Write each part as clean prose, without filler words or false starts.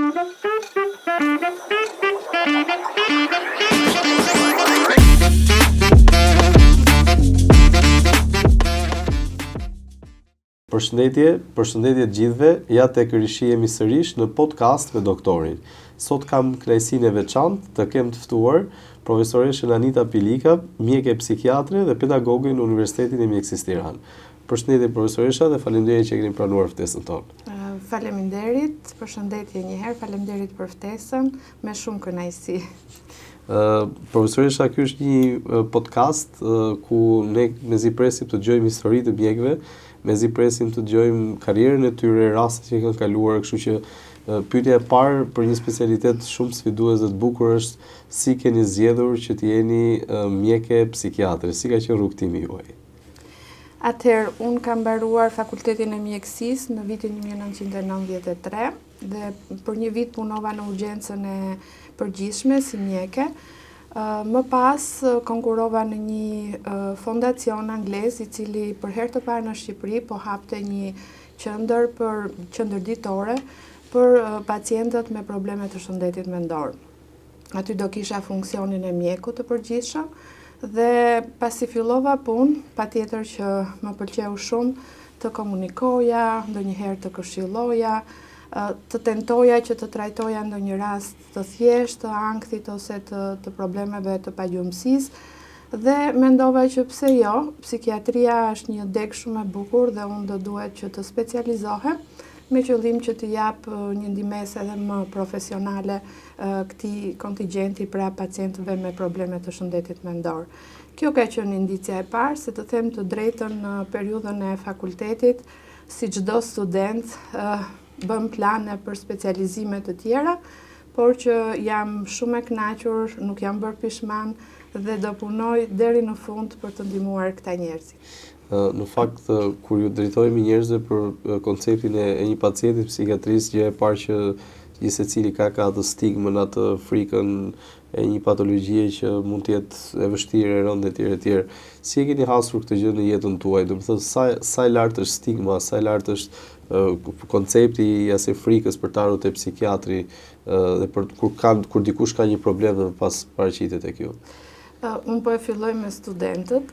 Përshëndetje të gjithëve, ja tek rishihemi sërish në podcast me doktorin. Sot kam kënaqësinë e veçantë të kem të ftuar profesoreshën Anita Pilika, mjeke psikiatre dhe pedagoge në Universitetin e Mjekësisë Tiranë. Përshëndetje profesoresha dhe faleminderit që keni pranuar ftesën tonë. Faleminderit, përshëndetje një herë, faleminderit për ftesën, me shumë kënaqësi. Profesoresha, ky është një podcast ku ne mezi presim të dëgjojmë historitë të mjekëve, mezi presim të dëgjojmë karrierën e tyre, rastet që kanë kaluar, kështu që pyetja e parë për një specialitet shumë sfiduese dhe të bukur është si keni zgjedhur që të jeni mjeke psikiatre, si ka qenë rrugtimi juaj? Atëherë, unë kam mbaruar fakultetin e mjekësisë në vitin 1993 dhe për një vit punova në urgjencën e përgjithshme si mjeke. Më pas konkurova në një fondacion anglez i cili për herë të parë në Shqipëri po hapte një qendër ditore për pacientët me probleme të shëndetit mendor. Aty do kisha funksionin e mjekut të përgjithshëm dhe pasi fillova punë, patjetër që më pëlqeu shumë të komunikoja, ndonjëherë të këshilloja, të tentoja që të trajtoja ndonjë rast të thjeshtë, të ankthit ose të problemeve të pagjumësisë dhe mendova që pse jo, psikiatria është një deg shumë e bukur dhe unë do duhet që të specializohem me qëllim që të jap një ndihmesë edhe më profesionale këtij kontingjenti pra pacientëve me probleme të shëndetit mendor. Kjo ka qenë indicia e parë, se të them të drejtën në periudhën e fakultetit, si çdo student, bëm plane për specializime të tjera, por që jam shumë e kënaqur, nuk jam bërë pishman dhe do punoj deri në fund për të ndihmuar këta njerëz. Në fakt, kur ju drejtohemi njerëzve për konceptin e një pacienti psikiatrisë, gjë e parë që gjithë secili ka atë stigmën, atë frikën e një patologjie që mund të jetë e vështirë, e rëndë etj. Si e keni hasur këtë gjë në jetën tuaj? Do të thotë sa e lartë është stigma, sa e lartë është koncepti i asaj frikës për të ardhur te psikiatri dhe kur dikush ka një problem dhe pas paraqitet tek ju? Unë po e filloj me studentët,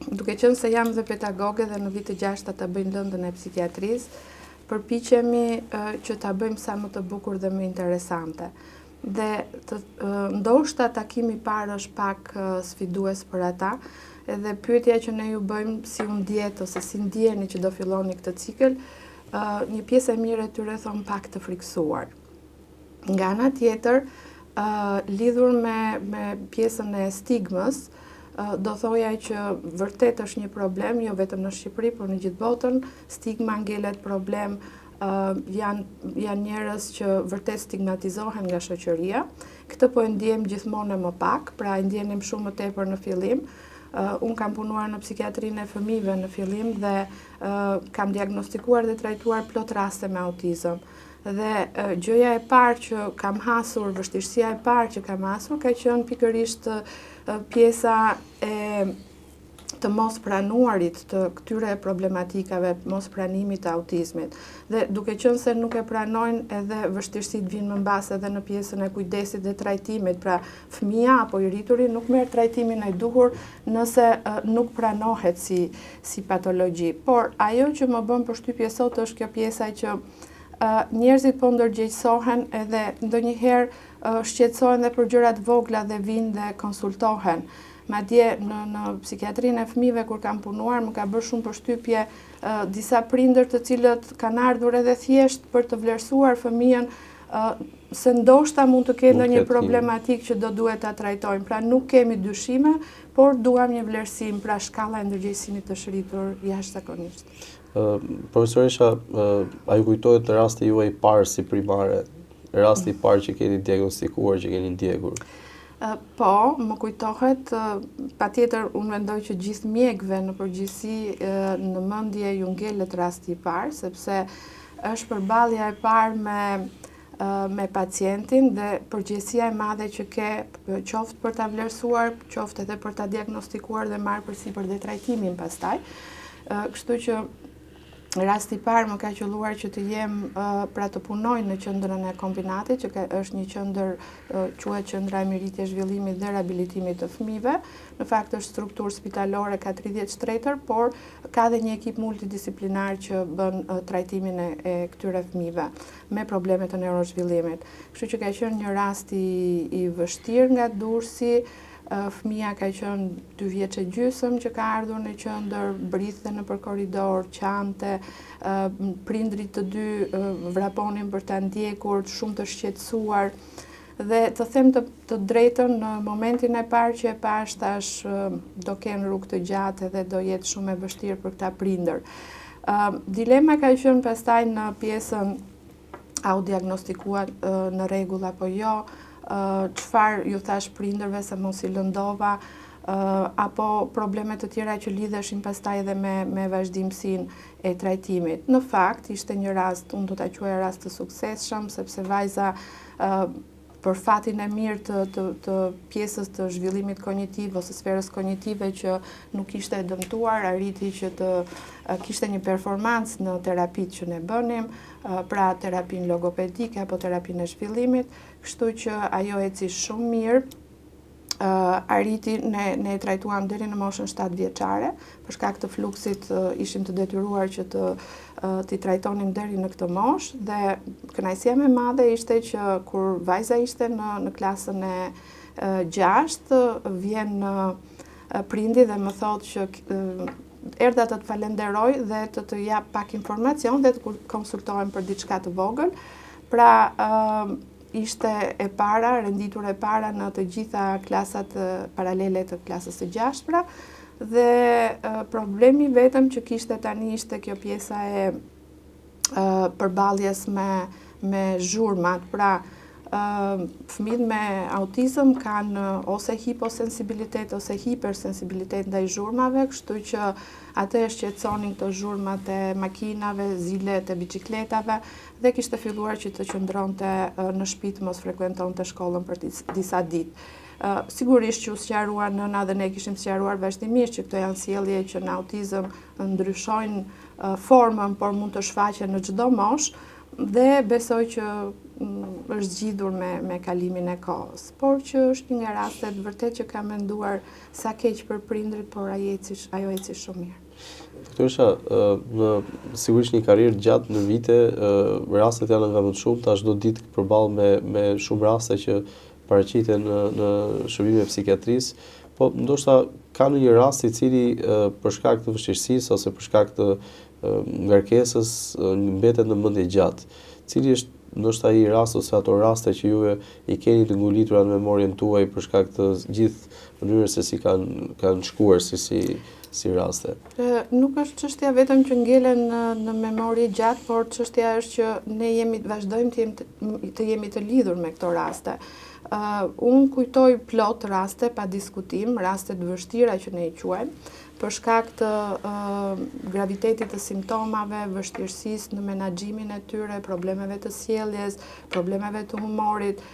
duke qenë se jam dhe pedagoge dhe në vitin e 6 ta bëjmë lëndën e psikiatrisë, përpiqemi që ta bëjmë sa më të bukur dhe më interesante. Dhe ndoshta takimi i parë është pak sfidues për ata, edhe pyetja që ne ju bëjmë si u ndjet ose si ndjeni që do filloni këtë cikël, një pjesë e mirë e tyre thon pak të frikësuar. Nga ana tjetër, lidhur me pjesën e stigmës, do thoja që vërtet është një problem, jo vetëm në Shqipëri, por në gjithë botën, stigma ngelet problem, janë njerëz që vërtet stigmatizohen nga shoqëria. Këtë po e ndjem gjithmonë më pak, pra e ndjenim shumë më tepër në fillim. Unë kam punuar në psikiatrinë e fëmijëve në fillim dhe kam diagnostikuar dhe trajtuar plot raste me autizëm. Dhe gjëja e parë që kam hasur, vështirësia e parë që kam hasur, ka qenë pikërisht pjesa e të mos pranuarit të këtyre problematikave, mos pranimit të autizmit. Dhe duke qenë se nuk e pranojnë, edhe vështirësitë vinë më mbas edhe në pjesën e kujdesit dhe trajtimit, pra fëmia apo i rrituri nuk merr trajtimin e duhur nëse nuk pranohet si patologji. Por ajo që më bën përshtypje sot është kjo pjesa që njerëzit po ndërgjegjësohen edhe ndonjëherë shqetësohen dhe për gjërat vogla dhe vinë dhe konsultohen. Madje në psikiatrinë e fëmijëve kur kam punuar, më ka bërë shumë përshtypje disa prindër të cilët kanë ardhur edhe thjesht për të vlerësuar fëmijën, se ndoshta mund të ketë ndonjë problematik që do duhet ta trajtojmë. Pra nuk kemi dyshime, por duam një vlerësim, pra shkalla e ndërgjegjësimit të shëritur jashtëzakonisht. Profesoresha, a ju kujtohet rasti juaj i parë si primare, rasti i parë që keni diagnostikuar, që keni ndjekur? Po, më kujtohet, patjetër unë mendoj që gjithë mjekëve në përgjithësi në mendje ju ngelet rasti i parë, sepse është përballja e parë me pacientin dhe përgjegjësia e madhe që ke qoftë për ta vlerësuar, qoftë edhe për ta diagnostikuar dhe marrë përsipër dhe trajtimin pastaj. Kështu që Rasti i parë më ka qelluar që të jem pra të punoj në qendrën e kombinatit, që është një qendër quhet Qendra e Miritjes, Zhvillimit dhe Riabilitimit të Fëmijëve. Në fakt është strukturë spitalore, ka 30 shtretër, por ka dhe një ekip multidisiplinar që bën trajtimin e këtyre fëmijëve me probleme të neurozhvillimit. Kështu që ka qenë një rast i vështirë nga Durrësi. Fëmia ka qenë 2 vjeç e gjysmë që ka ardhur në qendër, brithe nëpër korridor, qante, prindrit të dy vraponin për ta ndjekur, shumë të shqetësuar. Dhe të them të drejtën, në momentin e parë që e pash, thash do kenë rrugë të gjatë dhe do jetë shumë e vështirë për këta prindër. Dilema ka qenë pastaj në pjesën a u diagnostikuar në rregull apo jo, çfarë ju thash prindërve se mos i lëndova, apo probleme të tjera që lidheshin pastaj edhe me vazhdimsinë e trajtimit. Në fakt, ishte një rast, unë do ta quaj rast të suksesshëm, sepse vajza për fatin e mirë të pjesës të zhvillimit kognitiv ose sferës kognitive që nuk ishte dëmtuar, arriti që të kishte një performancë në terapitë që ne bënim, pra terapinë logopedike apo terapinë e zhvillimit, kështu që ajo eci shumë mirë. Arriti, ne e trajtuam deri në moshën 7 vjeçare, për shkak të fluksit ishim të detyruar që t'i trajtonim deri në këtë moshë, dhe kënaqësia më e madhe ishte që kur vajza ishte në klasën e 6, vjen prindi dhe më thotë që erdha të falenderoj dhe të jap pak informacion dhe të konsultohem për diçka të vogël. Pra, ishte e para, renditur e para në të gjitha klasat paralele të klasës së 6, pra, dhe problemi vetëm që kishte tani ishte kjo pjesa e përballjes me zhurmat, pra fëmijët me autizëm kanë ose hiposensibilitet ose hipersensibilitet ndaj zhurmave, kështu që atë e shqetësonin këto zhurmat e makinave, zilet e biçikletave, dhe kishte filluar që të qëndronte në shtëpi, mos frekuentonte shkollën për disa ditë. Sigurisht që u sqaruar nëna dhe ne kishim sqaruar vazhdimisht që këto janë sjellje që në autizëm ndryshojnë formën, por mund të shfaqen në çdo moshë, dhe besoj që është zgjidhur me kalimin e kohës. Por që është një nga rastet vërtet që ka menduar sa keq për prindrit, por ajo eci shumë mirë. Doktoresha, sigurisht një karrierë gjatë në vite, rastet janë nga më të shumta, çdo ditë përballë me shumë raste që paraqiten në shërbime psikiatrisë, po ndoshta ka një rast i cili për shkak të vështirësisë ose për shkak të ngarkesës mbetet në mendje gjatë. Cili është ndoshta ai rast ose ato raste që ju i keni të ngulitura në memorien tuaj për shkak të gjithë mënyrës se si kanë shkuar si raste? Nuk është çështja vetëm që ngelen në memori gjatë, por çështja është që ne vazhdojmë të jemi të lidhur me këto raste. Unë kujtoj plot raste pa diskutim, raste të vështira që ne i quajmë, për shkak të gravitetit të simptomave, vështirësisë në menaxhimin e tyre, problemeve të sjelljes, problemeve të humorit,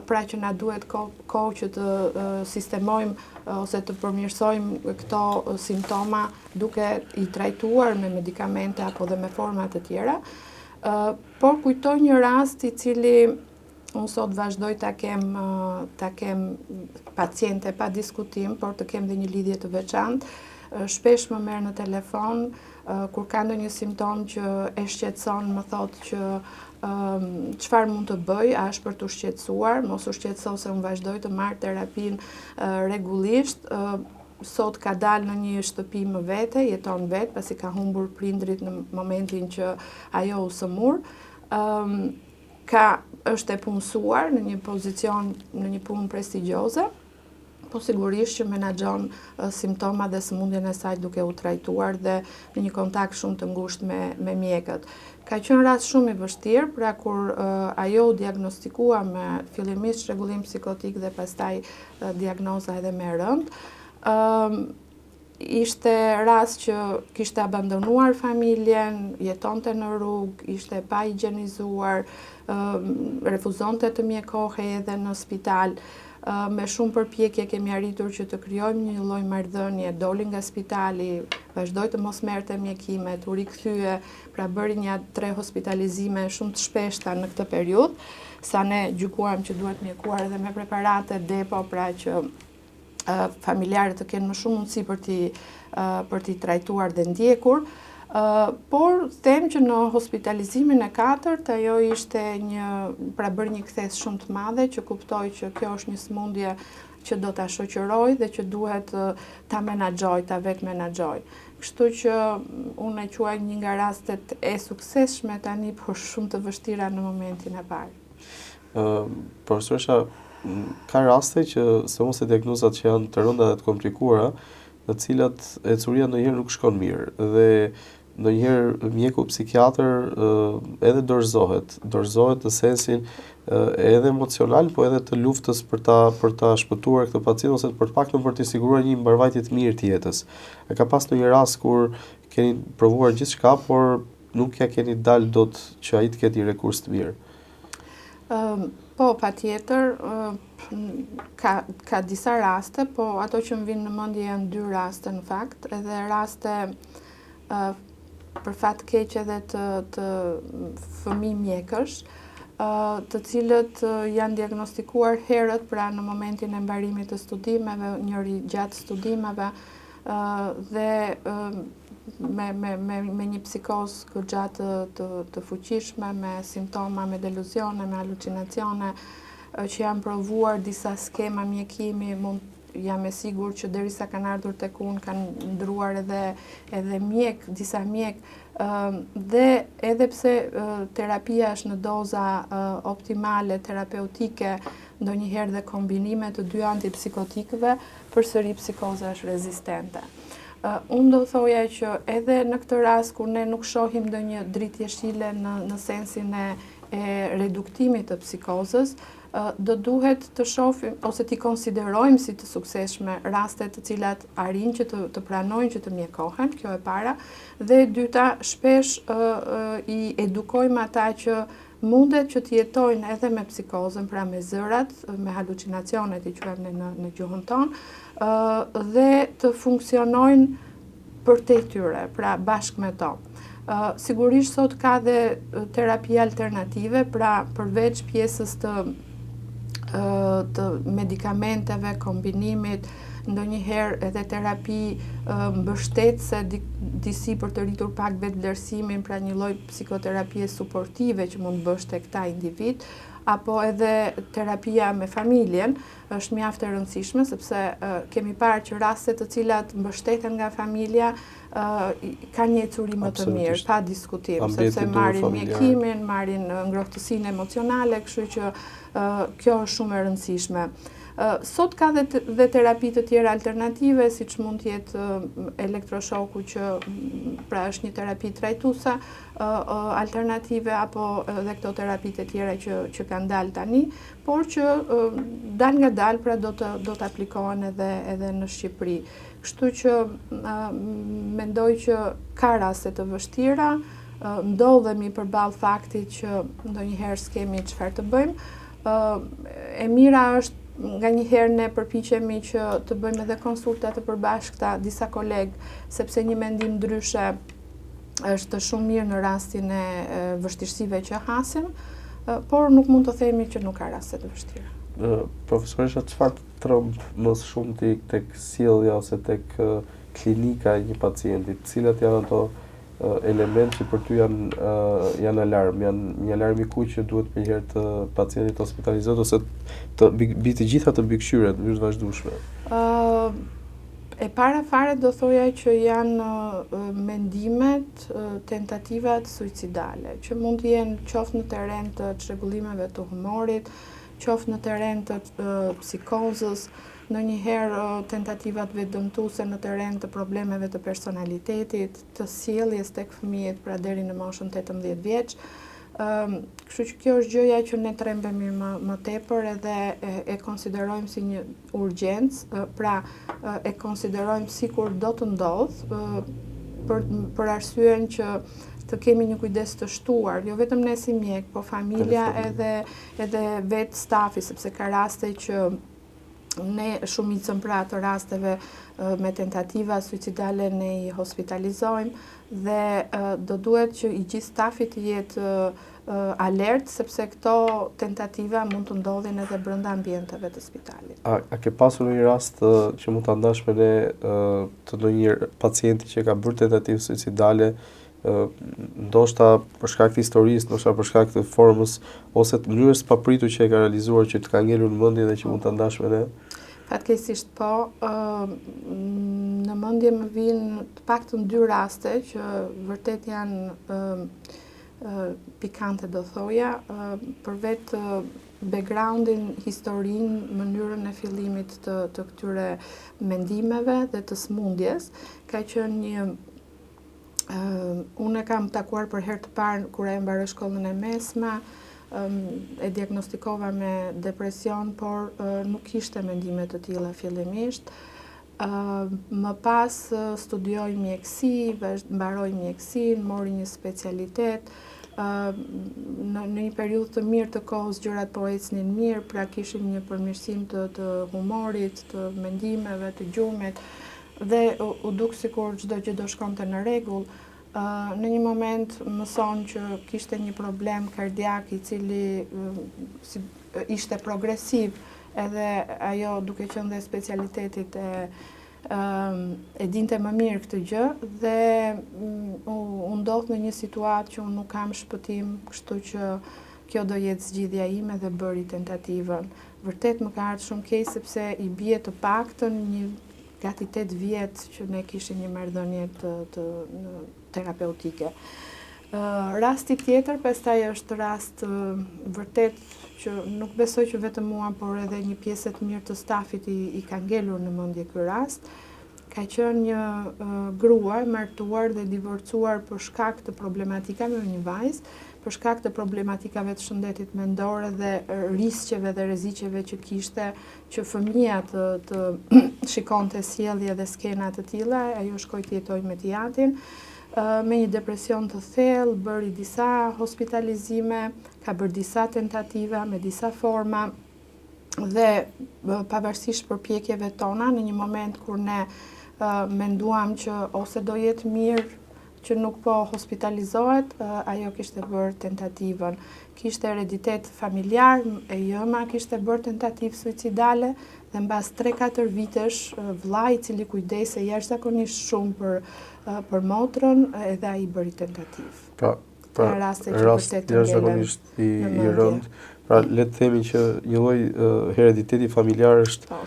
pra që na duhet kohë që të sistemojmë ose të përmirësojmë këto simptoma duke i trajtuar me medikamente apo dhe me forma të tjera. Por kujtoj një rast i cili unë sot vazhdoj ta kem paciente pa diskutim, por të kem dhe një lidhje të veçantë. Shpesh më merr në telefon, kur ka ndonjë simptom që e shqetëson, më thotë që çfarë mund të bëj, a është për të shqetësuar, mos u shqetëso se unë vazhdoj të marr terapinë rregullisht. Sot ka dalë në një shtëpi më vete, jeton vetë, pasi ka humbur prindrit në momentin që ajo u sëmur. Është e punësuar në një pozicion, në një punë prestigjioze, po sigurisht që menaxhon simptoma dhe sëmundjen e saj duke u trajtuar dhe në një kontakt shumë të ngushtë me mjekët. Ka qenë rast shumë i vështirë, pra kur ajo u diagnostikua me fillimisht rregullim psikotik dhe pastaj diagnoza edhe më e rëndë. Ishte rast që kishte abandonuar familjen, jetonte në rrugë, ishte pa higjenizuar, refuzonte të mjekohej edhe në spital. Me shumë përpjekje kemi arritur që të krijojmë një lloj marrëdhënie, doli nga spitali, vazhdoi të mos merrte mjekimet, u rikthye, pra bëri një 3 hospitalizime shumë të shpeshta në këtë periudhë, sa ne gjykuam që duhet mjekuar edhe me preparate depo, pra që familjarët të kenë më shumë mundësi për t'i trajtuar dhe ndjekur. Por them që në hospitalizimin e 4 ajo ishte pra bërë një kthes shumë të madhe, që kuptoj që kjo është një sëmundje që do ta shoqëroj dhe që duhet ta menaxhoj, ta vetë menaxhoj. Kështu që unë e quaj një nga rastet e suksesshme tani, por shumë të vështira në momentin e parë. Profesoresha, ka raste që se mos e diagnozat që janë të rënda dhe të komplikuara, në cilat ecuria ndonjëherë nuk shkon mirë dhe ndonjëherë mjeku psikiatër edhe dorëzohet në sensin edhe emocional, po edhe të luftës për ta shpëtuar këtë pacient ose për të paktën për të siguruar një mbarvajtje të mirë të jetës. E ka pas ndonjë rast kur keni provuar gjithçka, por nuk ja keni dalë dot që ai të ketë një rekurs të mirë? Po, patjetër, ka disa raste, po ato që më vinë në mendje janë 2 raste në fakt, edhe raste për fat keq edhe të fëmijë mjekësh, të cilët janë diagnostikuar herët, pra në momentin e mbarimit të studimeve, njëri gjatë studimeve, dhe me një psikozë goxha të fuqishme, me simptoma, me deluzione, me halucinacione, që janë provuar disa skema mjekimi, jam e sigur që derisa kanë ardhur tek unë kanë ndruar edhe disa mjek, dhe edhe pse terapia është në doza optimale, terapeutike, ndonjëherë dhe kombinime të 2 antipsikotikëve, përsëri psikoza është rezistente. Unë do thoja që edhe në këtë rast kur ne nuk shohim ndonjë dritë jeshile në sensin e reduktimit të psikozës, do duhet të shohim ose t'i konsiderojmë si të suksesshme rastet të cilat arrin që të pranojnë që të mjekohen, kjo e para, dhe e dyta, shpesh i edukojmë ata që mundet që të jetojnë edhe me psikozën, pra me zërat, me halucinacionet i quajmë në gjuhën tonë, dhe të funksionojnë për te tyre, pra bashkë me to. Sigurisht sot ka dhe terapia alternative, pra përveç pjesës të medikamenteve, kombinimit, ndonjëherë edhe terapi mbështetëse disi për të rritur pak vetëvlerësimin, pra një lloj psikoterapie suportive që mund bësh tek këta individ, apo edhe terapia me familjen është mjaft e rëndësishme, sepse kemi parë që raste të cilat mbështeten nga familja kanë një ecuri më të mirë, pa diskutim, sepse marrin mjekimin, marrin ngrohtësinë emocionale, kështu që kjo është shumë e rëndësishme. Sot ka dhe terapi të tjera alternative, siç mund të jetë elektroshoku, që pra është një terapi trajtuese alternative, apo edhe këto terapitë e tjera që kanë dalë tani, por që dal nga dal, pra do të aplikohen edhe në Shqipëri. Kështu që mendoj që ka raste të vështira, ndodhemi përballë faktit që ndonjëherë s'kemi çfarë të bëjmë. E mira është nga njëherë ne përpiqemi që të bëjmë edhe konsulta të përbashkëta disa kolegë, sepse një mendim ndryshe është shumë mirë në rastin e vështirësive që hasim, por nuk mund të themi që nuk ka raste të vështira. Profesoresha, çfarë tremb më shumë tek sjellja ose tek klinika e një pacienti? Cilat janë ato element që për ty janë alarm, janë një alarm i kuq që duhet për njëherë të pacientit hospitalizohet ose të gjitha të mbikëqyret në mënyrë të vazhdueshme? E para fare do thoja që janë mendimet, tentativat suicidale, që mund të jenë qoftë në terren të çrregullimeve të humorit, qoftë në terren të psikozës, ndonjëherë tentativat vetëdëmtuese në terren të problemeve të personalitetit, të sjelljes tek fëmijët, pra deri në moshën 18 vjeç. Kështu që kjo është gjëja që ne trembemi më tepër edhe e konsiderojmë si një urgjencë, pra e konsiderojmë sikur do të ndodhë, për arsyen që të kemi një kujdes të shtuar, jo vetëm ne si mjek, po familja edhe vetë stafi, sepse ka raste që Ne shumicën pra të rasteve me tentativa suicidale ne I hospitalizojmë dhe do duhet që I gjithë stafi të jetë alert, sepse këto tentativa mund të ndodhin edhe brenda ambienteve të spitalit. A ke pasur një rast që mund ta ndash me ne të ndonjë pacienti që ka bërë tentativë suicidale, ndoshta për shkak të historisë, ndoshta për shkak të formës ose të mënyrës papritur që e ka realizuar që të ka ngelur në mendje dhe që mund ta ndash me ne? Fatkeqësisht po, në mendje më vijnë të paktën 2 raste që vërtet janë pikante do thoja, për vetë backgroundin, historinë, mënyrën e fillimit të këtyre mendimeve dhe të smundjes, ka qenë një unë e kam takuar për herë të parë kur e mbaroj shkollën e mesme, e diagnostikova me depresion, por nuk kishte mendime të tilla fillimisht. Më pas studioj mjekësi, mbaroj mjekësinë, mori një specialitet. Në një periudhë të mirë të kohës gjërat po ecnin mirë, pra kishim një përmirësim të humorit, të mendimeve, të gjumit, dhe u duk sikur çdo gjë do shkonte në rregull. Në një moment mëson që kishte një problem kardiak I cili ishte progresiv, edhe ajo duke qenë dhe specialitetit e dinte më mirë këtë gjë dhe u ndodh në një situatë që unë nuk kam shpëtim, kështu që kjo do jetë zgjidhja ime dhe bëri tentativën. Vërtet më ka ardhur shumë keq sepse I bie të paktën një gati 8 vjet që ne kishim një marrëdhënie të terapeutike. Rasti tjetër pastaj është rast vërtet që nuk besoj që vetëm mua, por edhe një pjesë të mirë të stafit I ka ngelur në mendje ky rast. Ka qenë një grua e martuar dhe divorcuar për shkak të problematikave me një vajzë, për shkak të problematikave të shëndetit mendor dhe riskeve dhe rreziqeve që kishte që fëmia të shikonte sjellje dhe skena të tilla, ajo shkoi të jetojë me tiatin. Me një depresion të thellë, bëri disa hospitalizime, ka bërë disa tentativa me disa forma dhe pavarësisht përpjekjeve tona, në një moment kur ne menduam që ose do jetë mirë që nuk po hospitalizohet, ajo kishte bërë tentativën. Kishte hereditet familjar, e jëma kishte bërë tentativë suicidale dhe mbas 3-4 vitesh vllai I cili kujdese jashtëzakonisht shumë për motrën, edhe ai bëri tentativë. Pra raste që vërtet të jashtëzakonisht I rënd. Pra le të themi që një lloj herediteti familjar është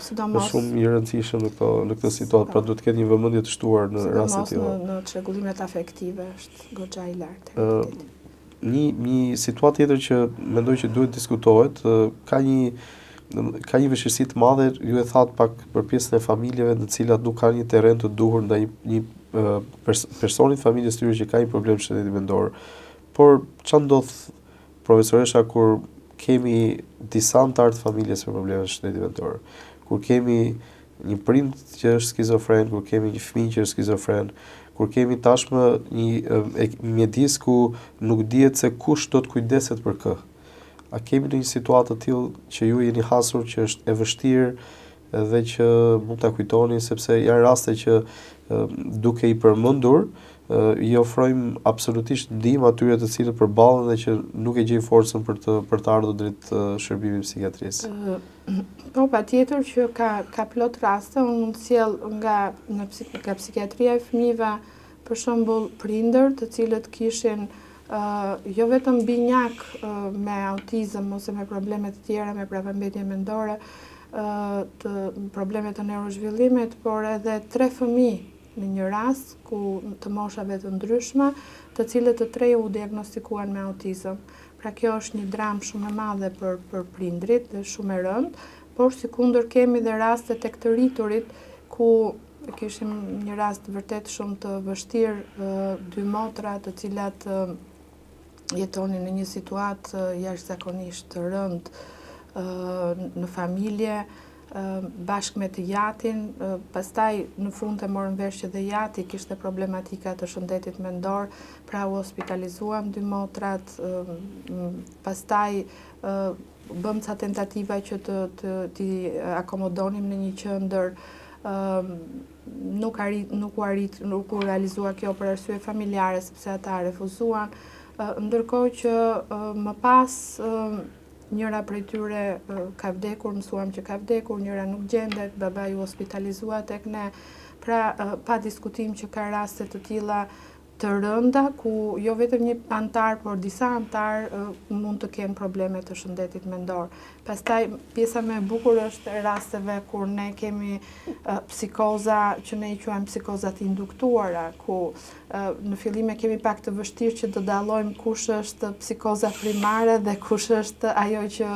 shumë I rëndësishëm në këtë situatë, pra duhet të ketë një vëmendje të shtuar në raste të tilla. Në çrregullimet afektive është goxha I lartë. Një situatë tjetër që mendoj që duhet diskutohet, ka një vështirësi të madhe, ju e thatë pak për pjesën e familjeve në cilat nuk kanë një terren të duhur ndaj një personit familjes tyre që ka një problem shëndeti mendor. Por çfarë ndodh profesoresha kur kemi disa antar të familjes me probleme shëndeti mendor, kur kemi një prind që është skizofren, kur kemi një fëmijë që është skizofren, kur kemi tashmë një mjedis ku nuk dihet se kush do të kujdeset për kë. A kemi në një situatë të tillë që ju jeni hasur që është e vështirë dhe që mund ta kujtoni, sepse janë raste që duke I përmendur I ofrojmë absolutisht ndihmë atyre të cilët përballen dhe që nuk e gjejnë forcën për të ardhur drejt shërbimit psikiatrisë. Po, patjetër që ka plot raste, unë mund të sjell nga psikiatria e fëmijëve, për shembull prindër të cilët kishin jo vetëm binjak me autizëm ose me probleme të tjera, me pravambetje mendore, probleme të neurozhvillimit, por edhe 3 fëmijë në një rast ku të moshave të ndryshme, të cilët të 3 u diagnostikuan me autizëm. Pra kjo është një dramë shumë e madhe për prindrit dhe shumë e rëndë, por sikundër kemi dhe raste tek të rriturit ku kishim një rast vërtet shumë të vështirë, 2 motra të cilat jetonin në një situatë jashtëzakonisht të rëndë në familje, bashkë me të jatin, pastaj në fund të morën vesh që dhe jati kishte problematika të shëndetit mendor, pra u hospitalizuam 2 motrat, pastaj bëm ca tentativa që t'i akomodonim në një qendër, nuk u realizua kjo për arsye familjare sepse ata refuzuan, ndërkohë që më pas njëra prej tyre ka vdekur, mësuam që ka vdekur, njëra nuk gjendet, babai u hospitalizua tek ne, pra pa diskutim që ka raste të tilla të rënda ku jo vetëm një antar, por disa antar mund të kenë probleme të shëndetit mendor. Pastaj pjesa më e bukur është e rasteve kur ne kemi psikoza që ne i quajmë psikozat induktuara, ku në fillim e kemi pak të vështirë që të dallojmë kush është psikoza primare dhe kush është ajo që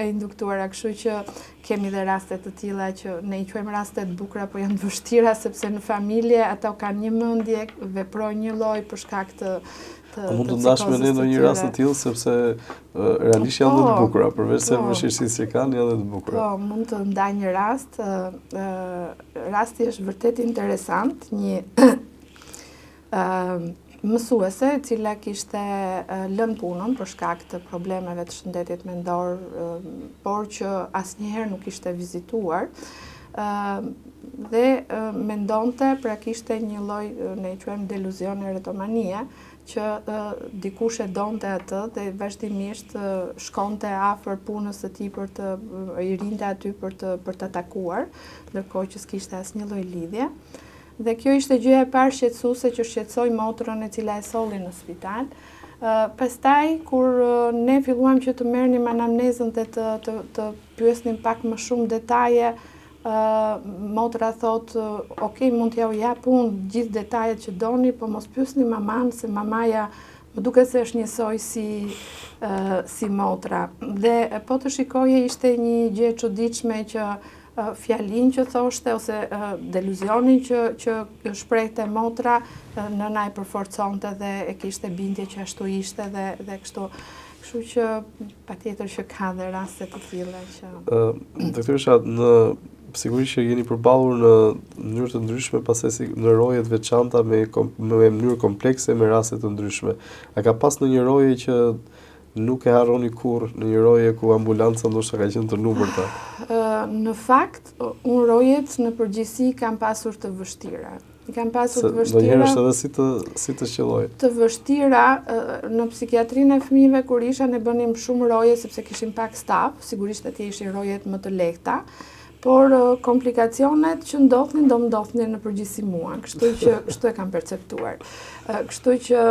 e induktuara, kështu që kemi dhe raste të tilla që ne i quajmë raste të bukura, po janë të vështira sepse në familje ato kanë një mendje, veprojnë një lloj për shkak të mund të ndash me ne në një rast të tillë sepse realisht janë të bukura, përveç se vështirësisë që kanë, janë të bukura. Po, mund të ndaj një rast. Rasti është vërtet interesant. Një mësuese e cila kishte lënë punën për shkak të problemeve të shëndetit mendor, por që asnjëherë nuk ishte vizituar. Dhe mendonte, pra kishte një lloj, ne i quajmë deluzion erotomanie, që dikush e donte atë dhe vazhdimisht shkonte afër punës së tij për të i rinte aty për të takuar, ndërkohë që s'kishte asnjë lloj lidhje. Dhe kjo ishte gjëja e parë shqetësuese që shqetësoi motrën e cila e solli në spital. Pastaj, kur ne filluam që të merrnim anamnezën dhe të pyesnim pak më shumë detaje, motra thot, ok, mund t'ja u jap unë gjithë detajet që doni, po mos pyesni maman, se mamaja më duket se është njësoj si motra. Dhe po të shikoje ishte një gjë e çuditshme që fjalin që thoshte ose deluzionin që shprehte motra, nëna e përforconte dhe e kishte bindje që ashtu ishte dhe kështu. Kështu që patjetër që ka dhe raste të tilla që Doktoresha, sigurisht që jeni përballur në mënyrë të ndryshme, pastaj në roje të veçanta me mënyrë komplekse me raste të ndryshme. A ka pas ndonjë roje që nuk e harroni kurrë, në një roje ku ambulanca ndoshta ka qenë të numërta? Në fakt, unë rojet në përgjithësi kam pasur të vështira. Kam pasur të vështira. Ndonjëherë është edhe si të qelloj. Të vështira në psikiatrinë e fëmijëve kur isha ne bënim shumë roje sepse kishim pak staf, sigurisht atje ishin rojet më të lehta. Por komplikacionet që ndodhnin do ndodhnin në përgjithësi mua, kështu e kam perceptuar. Kështu që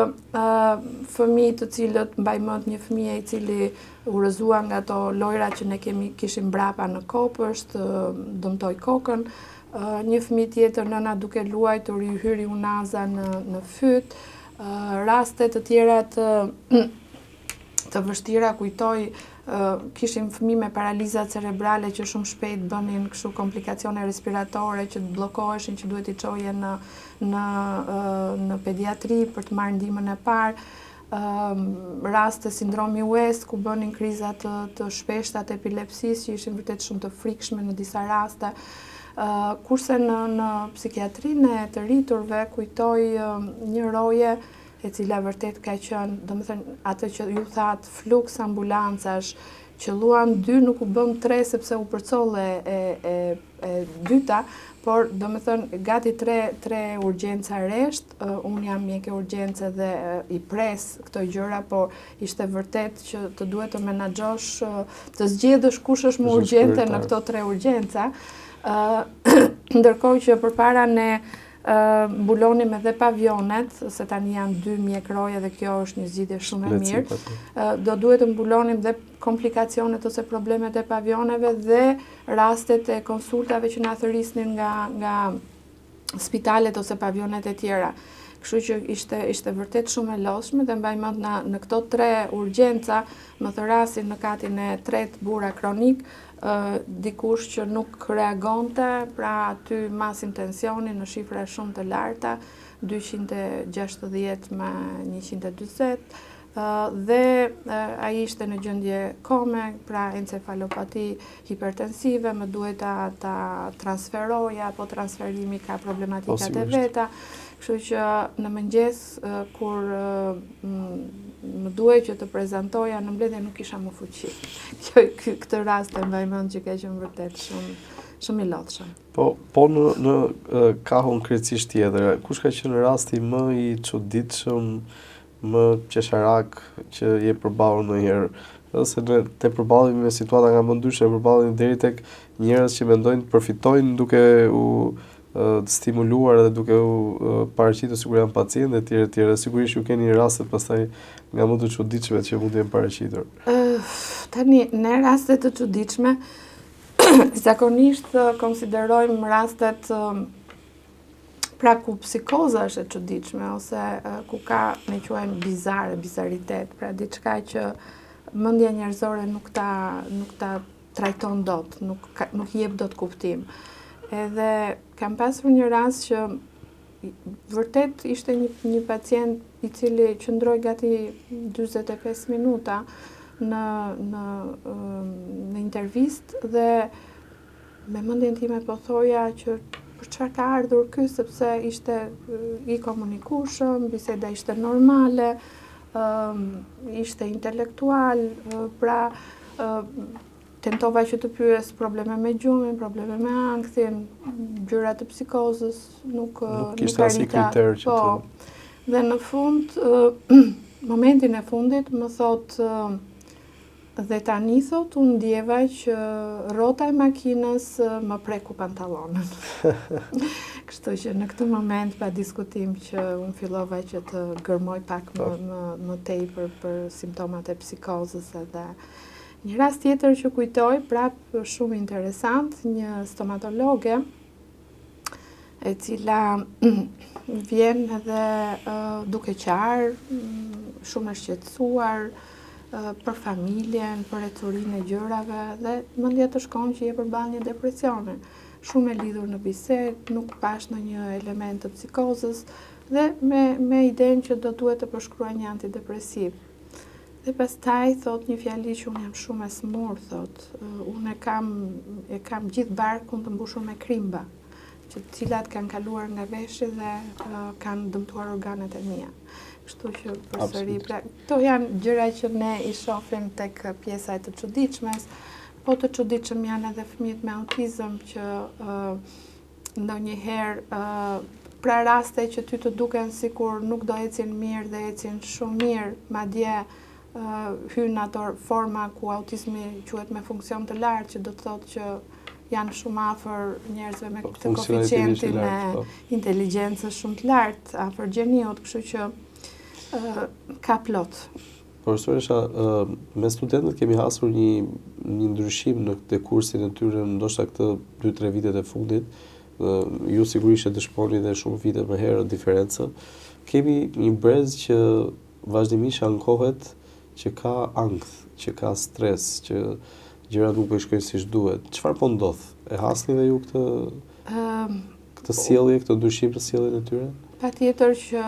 fëmijë të cilët mbaj mend një fëmijë i cili u rrëzua nga ato lojra që ne kishim brapa në kopësht, dëmtoi kokën, një fëmijë tjetër nëna duke luajtur i hyri unaza në fyt, raste të tjera të vështira kujtoj. Kishim fëmijë me paraliza cerebrale që shumë shpejt bënin kështu komplikacione respiratore që të bllokoheshin, që duhet i çoje në pediatri për të marrë ndihmën e parë. Raste sindromi West ku bënin kriza të shpeshta të epilepsisë që ishin vërtet shumë të frikshme në disa raste. Kurse në psikiatrinë e të rriturve kujtoj një roje e cila vërtet ka qenë, domethënë atë që ju thatë fluks ambulancash, qelluan 2 nuk u bëm 3 sepse u përcolle e dyta, por domethënë gati 3 urgjenca resht, unë jam mjeke urgjence dhe i pres këto gjëra, por ishte vërtet që të duhet të menaxhosh, të zgjedhësh kush është më urgjente në këto 3 urgjenca, ndërkohë që përpara ne mbulonim edhe pavionet, se tani janë 2 mjekroje dhe kjo është një zgjidhje shumë e mirë. Do duhet të mbulonim dhe komplikacionet ose problemet e pavioneve dhe rastet e konsultave që na thërrisnin nga spitalet ose pavionet e tjera. Kështu që ishte vërtet shumë e lodhshme dhe mbaj mend në këto 3 urgjenca më thërasin në katin e 3 bura kronik, dikush që nuk reagonte, pra aty masim tensioni në shifra shumë të larta, 260 me 140, dhe ai ishte në gjendje kome, pra encefalopati hipertensive, më duhet ta transferoja, po transferimi ka problematikat e veta. Kështu që në mëngjes, kur më duhet që të prezantoja në mbledhje, nuk kisha më fuqi. Këtë rast e mbaj mend që ka qenë vërtet shumë i lodhshëm. Po në ka konkretisht tjetër, kush ka qenë rasti më i çuditshëm, më qesharak që je përballur ndonjëherë? Ose te përballemi me situata nga më ndryshe, përballemi deri tek njerëz që mendojnë të përfitojnë duke u stimuluar dhe duke u paraqitur sikur janë pacientë e tjerë. Sigurisht ju keni raste pastaj nga më të çuditshme që mund të jenë paraqitur. Tani, në raste të çuditshme, zakonisht konsiderojmë rastet pra ku psikoza është e çuditshme ose ku ka, ne quajmë bizaritet, pra diçka që mendja njerëzore nuk ta trajton dot, nuk jep dot kuptim. Edhe kam pasur një rast që vërtet ishte një pacient i cili qëndroi gati 45 minuta në intervistë dhe me mendjen time po thoja që për çfarë ka ardhur ky, sepse ishte i komunikueshëm, biseda ishte normale, ishte intelektual, pra tentova që të pyes probleme me gjumin, probleme me ankthin, gjëra të psikozës, nuk kishte asnjë kriter që të... Dhe në fund, momentin e fundit, më thot, dhe tani thot, unë ndjeva që rrota e makinës më preku pantallonën. Kështu që në këtë moment pa diskutim që unë fillova që të gërmoj pak më tepër për simptomat e psikozës edhe një rast tjetër që kujtoj, prap shumë interesant, një stomatologe e cila vjen edhe duke qarë, shumë e shqetësuar për familjen, për ecurinë e gjërave dhe mendja të shkon që je përballë një depresione. Shumë e lidhur në bisedë, nuk pash ndonjë element të psikozës dhe me idenë që do duhet të përshkruaj një antidepresiv. Dhe pastaj thot një fjali që unë jam shumë e smur, thot, unë e kam gjithë barkun të mbushur me krimba, që të cilat kanë kaluar nga veshje dhe kanë dëmtuar organet e mia. Kështu që përsëri, pra, këto janë gjëra që ne i shohim tek pjesa e të çuditshmes, po të çuditshëm janë edhe fëmijët me autizëm që ndonjëherë pra raste që ty të duken sikur nuk do ecin mirë dhe ecin shumë mirë, madje hyn ato forma ku autizmi quhet me funksion të lartë, që do të thotë që janë shumë afër njerëzve me këtë koeficientin e inteligjencës shumë të lartë, afër gjeniut, kështu që ka plot. Profesoresha, me studentët kemi hasur një ndryshim në këtë kursin e tyre, ndoshta këtë 2-3 vitet e fundit. Ju sigurisht e dëshmoni dhe shumë vite më herë diferencë. Kemi një brez që vazhdimisht ankohet që ka ankth, që ka stres, që gjërat nuk po i shkojnë siç duhet. Çfarë po ndodh? E hasni dhe ju këtë sjellje, këtë ndryshim të sjelljes së tyre? Patjetër që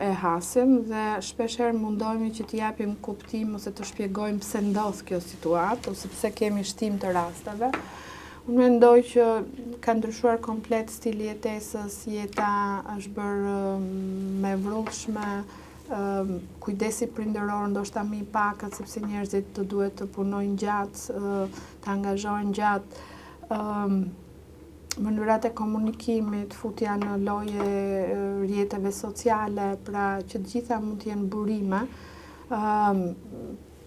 e hasim dhe shpeshherë mundohemi që t'i japim kuptim ose të shpjegojmë pse ndodh kjo situatë ose pse kemi shtim të rasteve. Unë mendoj që ka ndryshuar komplet stili jetesës, jeta është bërë me vrullshme, kujdesi prindëror ndoshta më i pakët sepse njerëzit të duhet të punojnë gjatë, të angazhohen gjatë, mënyrat e komunikimit, futja në loje rrjeteve sociale, pra që të gjitha mund të jenë burime.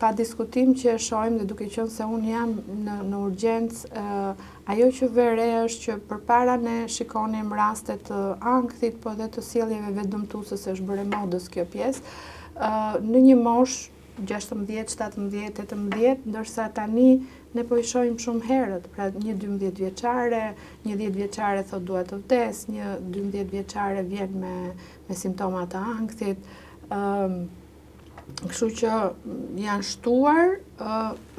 Pa diskutim që e shohim dhe duke qenë se unë jam në urgjencë, ajo që vere është që përpara ne shikonim rastet të ankthit, po edhe të sjelljeve vetëdëmtuese, se është bërë modës kjo pjesë, në një moshë 16, 17, 18, ndërsa tani ne po i shohim shumë herët, pra një 12 vjeçare, një 10 vjeçare thot dua të vdes, një 12 vjeçare vjen me simptoma të ankthit. Kështu që janë shtuar,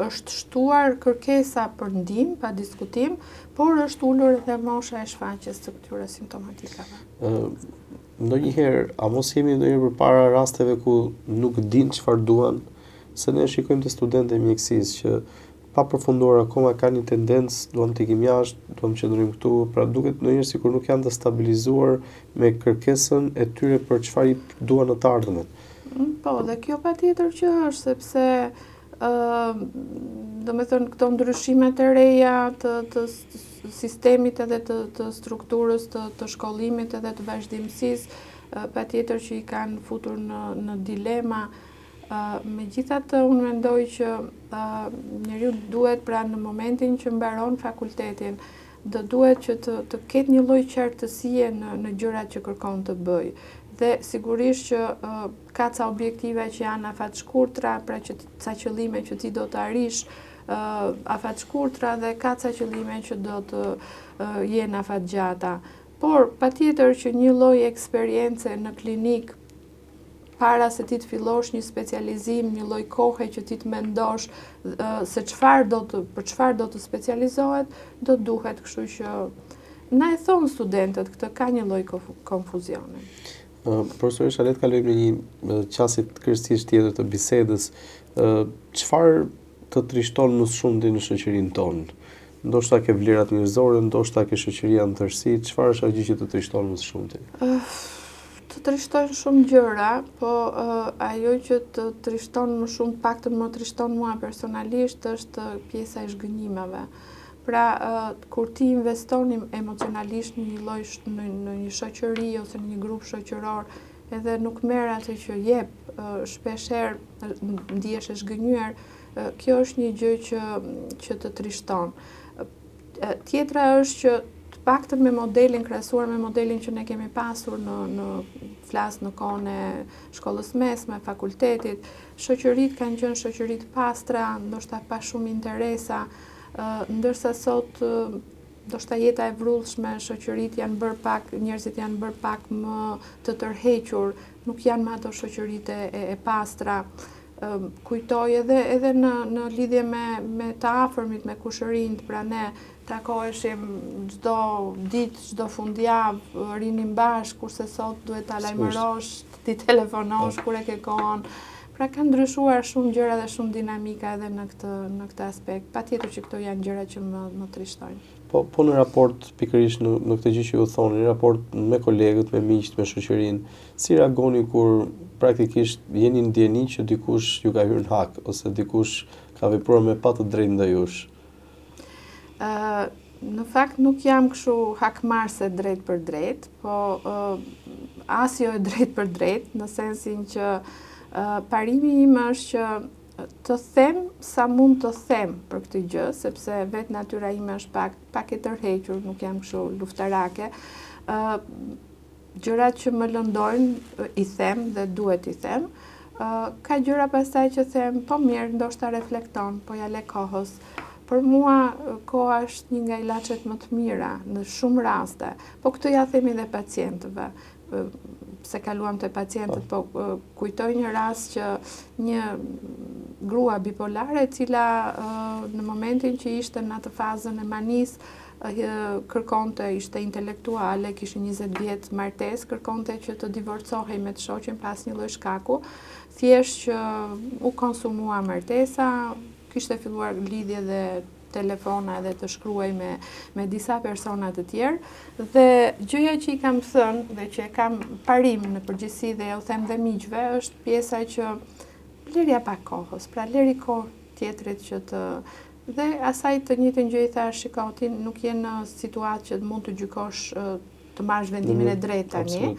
është shtuar kërkesa për ndihmë, pa diskutim, por është ulur edhe mosha e shfaqjes të këtyre simptomatikave. ndonjëherë, a mos jemi ndonjëherë përpara rasteve ku nuk dinë çfarë duan, se ne shikojmë të studentë e mjekësisë që pa përfunduar akoma kanë një tendencë, duam të ikim jashtë, duam të qëndrojmë këtu, pra duket ndonjëherë sikur nuk janë të stabilizuar me kërkesën e tyre për çfarë duan në të ardhmen. Po, dhe kjo patjetër që është, sepse do me thënë këto ndryshimet e reja të sistemit edhe të strukturës të shkollimit edhe të vazhdimësisë, patjetër që i kanë futur në dilema. Megjithatë, unë mendoj që njeriu duhet pra në momentin që mbaron fakultetin, duhet që të ketë një lloj qartësie në gjërat që kërkon të bëj. Dhe sigurisht që ka ca objektive që janë afat shkurtra, pra që ca qëllime që ti do të arrish afat shkurtra dhe ka ca qëllime që do të jenë afat gjata. Por, patjetër që një lloj eksperience në klinik para se ti të fillosh një specializim, një lloj kohe që ti të mendosh se për çfarë do të specializohet, do duhet, kështu që na e thonë studentët, këtë ka një lloj konfuzioni. Profesorisht, le të kalojmë në një çastit kryesisht tjetër të bisedës. Çfarë të trishton më shumë në shoqërinë tonë? Ndoshta ke vlerat njerëzore, ndoshta ke shoqëria në tërësi, çfarë është ajo që të trishton më shumë ti? Të trishtojnë shumë gjëra, po ajo që të trishton më shumë, paktën më trishton mua personalisht, është pjesa e zhgënjimeve. Pra, kur ti investon emocionalisht në një shoqëri ose në një grup shoqëror, edhe nuk merr atë që jep, shpeshherë ndihesh e zhgënjur, kjo është një gjë që të trishton. Tjetra është që të paktën me modelin, krahasuar me modelin që ne kemi pasur në kohën e shkollës mesme, fakultetit, shoqëritë kanë qenë shoqëritë pastra, ndoshta pa shumë interesa, ndërsa sot ndoshta jeta e vrullshme, shoqëritë janë bërë pak, njerëzit janë bërë pak më të tërhequr, nuk janë më ato shoqëritë e pastra. Kujtoj edhe në lidhje me të afërmit, me kushërinjt, pra ne takoheshim çdo ditë, çdo fundjavë, rinim bashkë, kurse sot duhet ta lajmërosh, ti telefonosh kur e ke kohën. Pra ka ndryshuar shumë gjëra dhe shumë dinamika edhe në këtë aspekt. Patjetër që këto janë gjëra që më trishtojnë. Po në raport pikërisht në këtë gjë që ju thoni, në raport me kolegët, me miqt, me shoqërinë, si reagoni kur praktikisht jeni në ndjeni që dikush ju ka hyrë në hak ose dikush ka vepruar me pa të drejtë ndaj jush? Në fakt nuk jam kështu hakmarrse drejt për drejt, po as jo e drejt për drejt, në sensin që parimi im është që të them sa mund të them për këtë gjë, sepse vetë natyra ime është pak e tërhequr, nuk jam kështu luftarake. Gjërat që më lëndojnë i them dhe duhet i them. Ka gjëra pastaj që them, po mirë, ndoshta reflekton, po ja le kohës. Për mua, koha është një nga ilaçet më të mira në shumë raste, po këtë ja themi dhe pacientëve. Se kaluam të pacientët, po kujtoj një rast që një grua bipolare, cila në momentin që ishte në atë fazën e manis, kërkonte, ishte intelektuale, kishte 20 vjet martesë, kërkonte që të divorcohej me të shoqin pas një lloj shkaku, thjesht që u konsumua martesa, kishte filluar lidhje dhe telefona edhe të shkruaj me disa persona të tjerë, dhe gjëja që i kam thënë dhe që e kam parim në përgjithësi dhe u them dhe miqve, është pjesa që lirja pa kohës, pra leri kohë tjetrit që të... Dhe asaj të njëjtën gjë i thash, shiko, ti nuk je në situatë që mund të gjykosh, të marrësh vendimin e drejtë tani.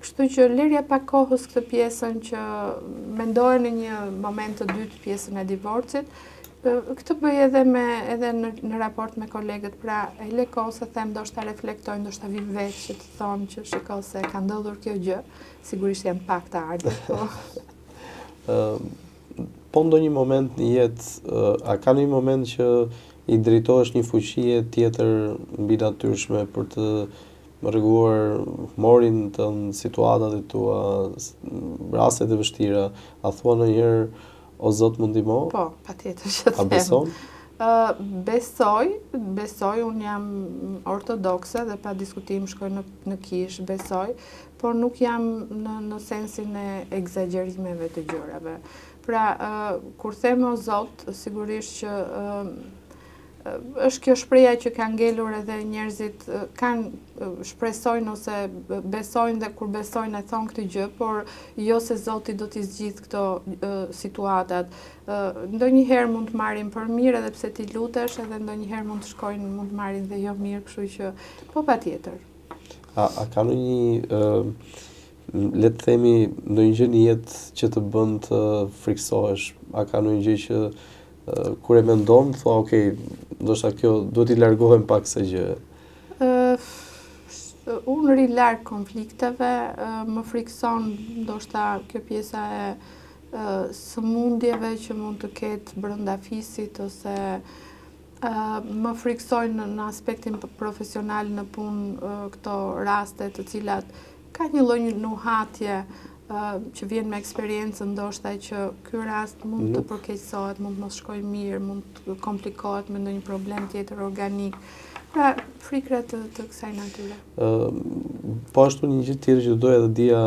Kështu që lirja pa kohës këtë pjesën që mendohen në një moment të dytë pjesën e divorcit, këtë bëj edhe në raport me kolegët, pra e le kohë se them, ndoshta reflektojnë, ndoshta vi vetë që të thonë që shiko se ka ndodhur kjo gjë, sigurisht janë pak të ardhur, po. Po ndonjë moment në jetë, a ka një moment që i drejtohesh një fuqie tjetër mbi natyrshme për të rregulluar morin të situatat e tua, rastet e vështira, a thua ndonjëherë o Zot më ndihmo? Po, patjetër që them. A beson? Besoj, unë jam ortodokse dhe pa diskutim shkoj në kish, besoj, por nuk jam në sensin e egzagerimeve të gjërave. Pra, kur them o Zot, sigurisht që është kjo shpreha që ka ngelur edhe njerëzit shpresojnë ose besojnë dhe kur besojnë e thonë këtë gjë, por jo se Zoti do t'i zgjidh këto situatat. Ndonjëherë mund të marrin për mirë edhe pse ti lutesh, edhe ndonjëherë mund të shkojnë, mund të marrin dhe jo mirë, kështu që po patjetër. A ka ndonjë le të themi ndonjë gjë në jetë që të bën të friksohesh? A ka ndonjë gjë që kur e mendon, thua, okay, ndoshta kjo duhet i largohem pak se gjë. Unë ri larg konflikteve, më frikson ndoshta kjo pjesa e sëmundjeve që mund të ketë brenda fisit ose më friksojnë në aspektin profesional në punë këto raste të cilat ka një lloj nuhatje që vjen me eksperiencë ndoshta që ky rast mund të përkeqësohet, mund të mos shkojë mirë, mund të komplikohet me ndonjë problem tjetër organik. Pra, frikra të kësaj natyre. Po ashtu një gjë tjetër që doja të dija,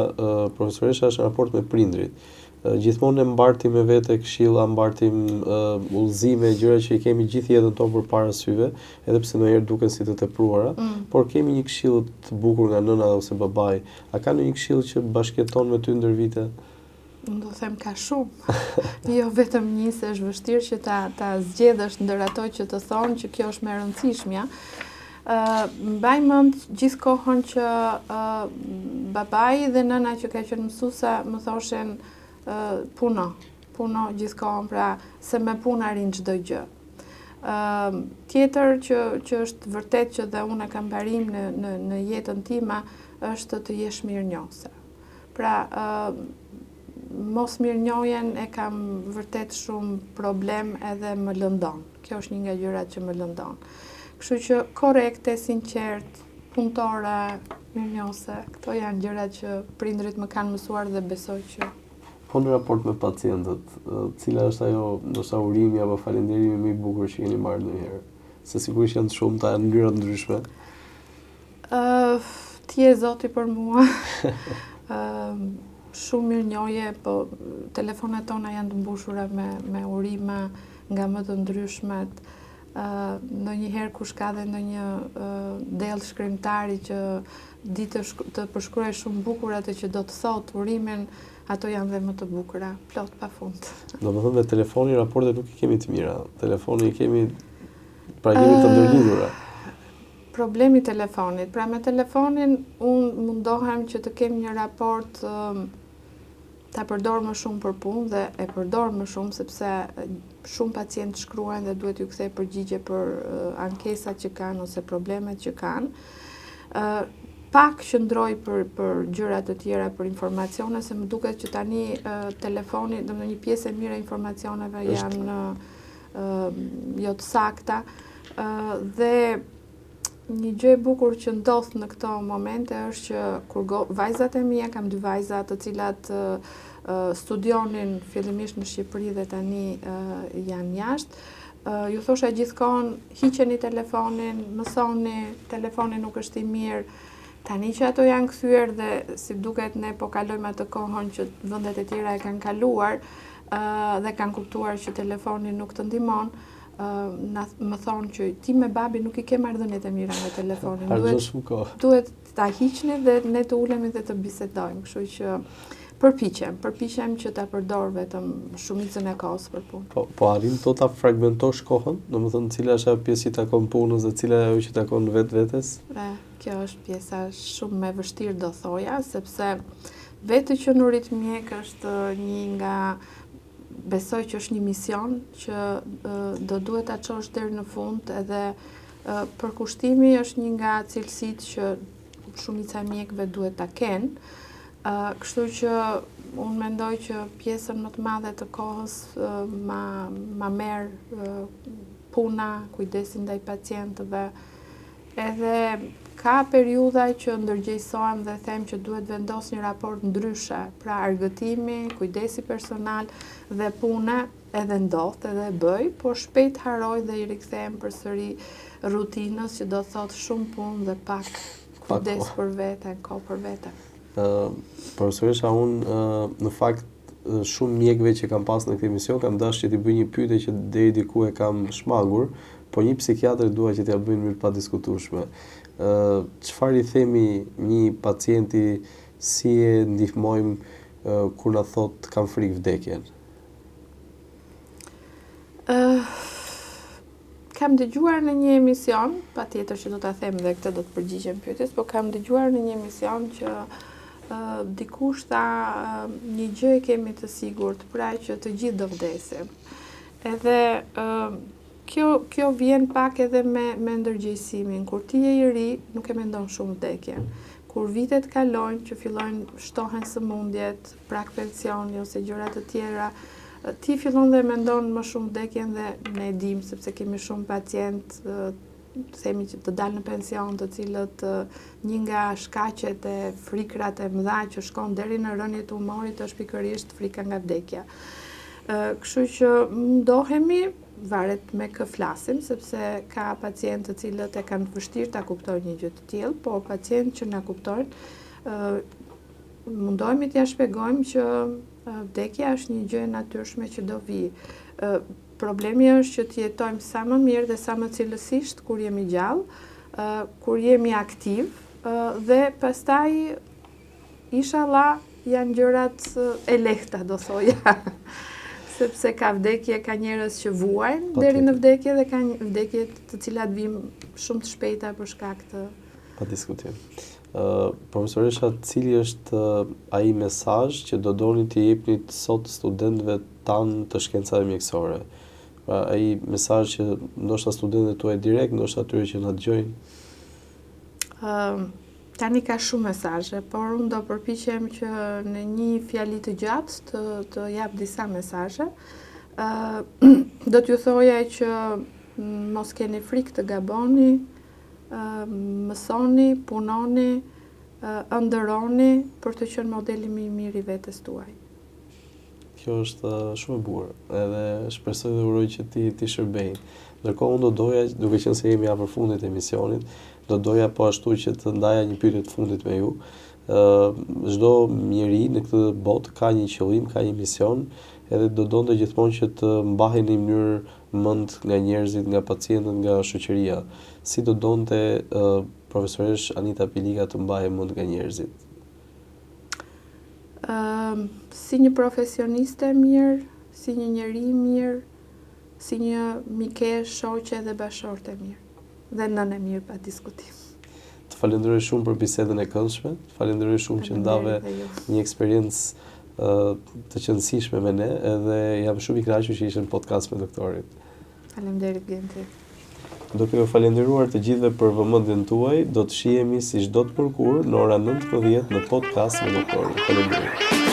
profesoresha, është në raport me prindrit. Gjithmonë e mbartim me vete këshilla, mbartim udhëzime, gjëra që i kemi gjithë jetën tonë përpara syve, edhe pse ndonjëherë duken si të tepruara, por kemi një këshill të bukur nga nëna ose babai. A ka ndonjë këshill që bashkëton me ty ndër vite? Unë do them ka shumë. Jo vetëm një, se është vështirë që ta zgjedhësh ndër ato që të thonë që kjo është më e rëndësishmja. Mbaj mend gjithkohën që babai dhe nëna që ka qenë mësuese më thoshin puno gjithkohën, pra se me punë arrin çdo gjë. Tjetër që është vërtet që dhe unë e kam parim në jetën time, është të jesh mirënjohëse. Pra, mos mirënjohjen e kam vërtet shumë problem edhe më lëndon. Kjo është një nga gjërat që më lëndon. Kështu që korrekte, sinqert, punëtore, mirënjohëse, këto janë gjërat që prindrit më kanë mësuar dhe besoj që. Po në raport me pacientët, cila është ajo ndoshta urimi apo falënderimi më i bukur që keni marrë ndonjëherë? Se sigurisht janë të shumta në mënyra të ndryshme. Ti je Zoti për mua. Shumë mirënjohje, po telefonat tona janë të mbushura me urime nga më të ndryshmet. Ndonjëherë kush ka dhe ndonjë dellë shkrimtari që di të përshkruaj shumë bukur atë që do të thotë urimin, ato janë dhe më të bukura, plot pafund. Domethënë me telefonin raportet nuk i kemi të mira. Telefoni i kemi, pra jemi të ndërlidhura. Problemi i telefonit. Pra me telefonin unë mundohem që të kem një raport ta përdor më shumë për punë dhe e përdor më shumë sepse shumë pacientë shkruajnë dhe duhet ju kthej përgjigje për ankesat që kanë ose problemet që kanë. Pak qëndroj për gjëra të tjera, për informacione, se më duket që tani telefoni, domethënë një pjesë e mirë e informacioneve janë jo të sakta, dhe një gjë e bukur që ndodh në këto momente është që kur vajzat e mia, kam 2 vajza të cilat studionin fillimisht në Shqipëri dhe tani janë jashtë, ju thosha gjithkohon hiqeni telefonin, mësoni, telefoni nuk është i mirë. Tani që ato janë kthyer dhe si duket ne po kalojmë atë kohën që vendet e tjera e kanë kaluar dhe kanë kuptuar që telefoni nuk të ndihmon, më thonë që ti me babi nuk i ke marrëdhëniet e mira me telefonin. Duhet ta hiqni dhe ne të ulemi dhe të bisedojmë, kështu që përpiqem që ta përdor vetëm shumicën e kohës për punë. Po arrin to ta fragmentosh kohën, domethënë cila është ajo pjesë që takon punës dhe cila ajo që takon vetvetes? Kjo është pjesa shumë më e vështirë do thoja, sepse vetë që në ritmjek është një nga, besoj që është një mision që do duhet ta çosh deri në fund, edhe përkushtimi është një nga cilësitë që shumica e mjekëve duhet ta kenë. Kështu që unë mendoj që pjesën më të madhe të kohës ma merr puna, kujdesi ndaj pacientëve, edhe ka periudha që ndërgjegjësohem dhe them që duhet vendos një raport ndryshe, pra argëtimi, kujdesi personal dhe pune, edhe ndodh edhe e bëj, por shpejt haroj dhe i rikthehem përsëri rutinës, që do të thotë shumë punë dhe pak kujdes për veten, kohë për veten. Profesoresha, unë në fakt shumë mjekëve që kam pas në këtë emision kam dashur që t'i bëj një pyetje që deri diku e kam shmangur, po një psikiatër dua që t'ja bëj në mënyrë pa diskutueshme. Çfarë i themi një pacienti, si e ndihmojmë kur na thot kam frikë vdekjen? Kam dëgjuar në një emision, patjetër që do ta them dhe këtë do të përgjigjem pyetjes, po kam dëgjuar në një emision që dikush tha një gjë e kemi të sigurt, pra që të gjithë do vdesim. Edhe kjo vjen pak edhe me ndërgjegjësimin. Kur ti je i ri, nuk e mendon shumë vdekjen. Kur vitet kalojnë, që fillojnë shtohen sëmundjet, prak pensioni ose gjëra të tjera, ti fillon dhe mendon më shumë vdekjen dhe ne e dim sepse kemi shumë pacient themi që të dalë në pension, të cilët një nga shkaqet e frikrat e mëdha që shkon deri në rënje të humorit është pikërisht frika nga vdekja. Kështu që mundohemi, varet me kë flasim, sepse ka pacientë të cilët e kanë vështirë ta kuptojnë një gjë të tillë, po pacientë që na kuptojnë, mundohemi t'ia shpjegojmë që vdekja është një gjë e natyrshme që do vijë. Problemi është që të jetojmë sa më mirë dhe sa më cilësisht kur jemi gjallë, kur jemi aktiv dhe pastaj inshallah janë gjërat e lehta, do thoja. Sepse ka vdekje, ka njerëz që vuajnë deri në vdekje dhe ka vdekje të cilat vijnë shumë të shpejta për shkak të pa diskutim. Profesoresha, cili është ai mesazh që do doni t'i jepni sot studentëve tanë të shkencave mjekësore? Pra, ai mesazh që ndoshta studentët tuaj direkt, ndoshta atyre që na dëgjojnë. Tani ka shumë mesazhe, por unë do përpiqem që në një fjali të gjatë të jap disa mesazhe. Do t'ju thoja që mos keni frikë të gaboni, mësoni, punoni, ëndërroni për të qenë modeli më i mirë i vetes tuaj. Kjo është shumë e bukur, edhe shpresoj dhe uroj që ti shërbej. Ndërkohë unë do doja, duke qenë se jemi afër fundit të emisionit, do doja po ashtu që të ndaja një pyetje të fundit me ju. Çdo njeri në këtë botë ka një qëllim, ka një mision, edhe do donte gjithmonë që të mbahej në mënyrë mend nga njerëzit, nga pacientët, nga shoqëria. Si do donte profesoresh Anita Pilika të mbahej mend nga njerëzit? Si një profesioniste mirë, si një njeri mirë, si një mikesh, shoqe dhe bashorte mirë. Dhe nënë e mirë pa diskutim. Të falenderoj shumë për bisedën e këndshme, të falenderoj shumë që ndave një eksperiencë të qëndësishme me ne, edhe jam shumë i kënaqur që ishe në podcast me doktorin. Faleminderit Genti. Duke ju falenderuar të gjithëve për vëmendjen tuaj, do të shihemi si çdo të mërkurë në ora 19 në podcast me doktorin. Faleminderit.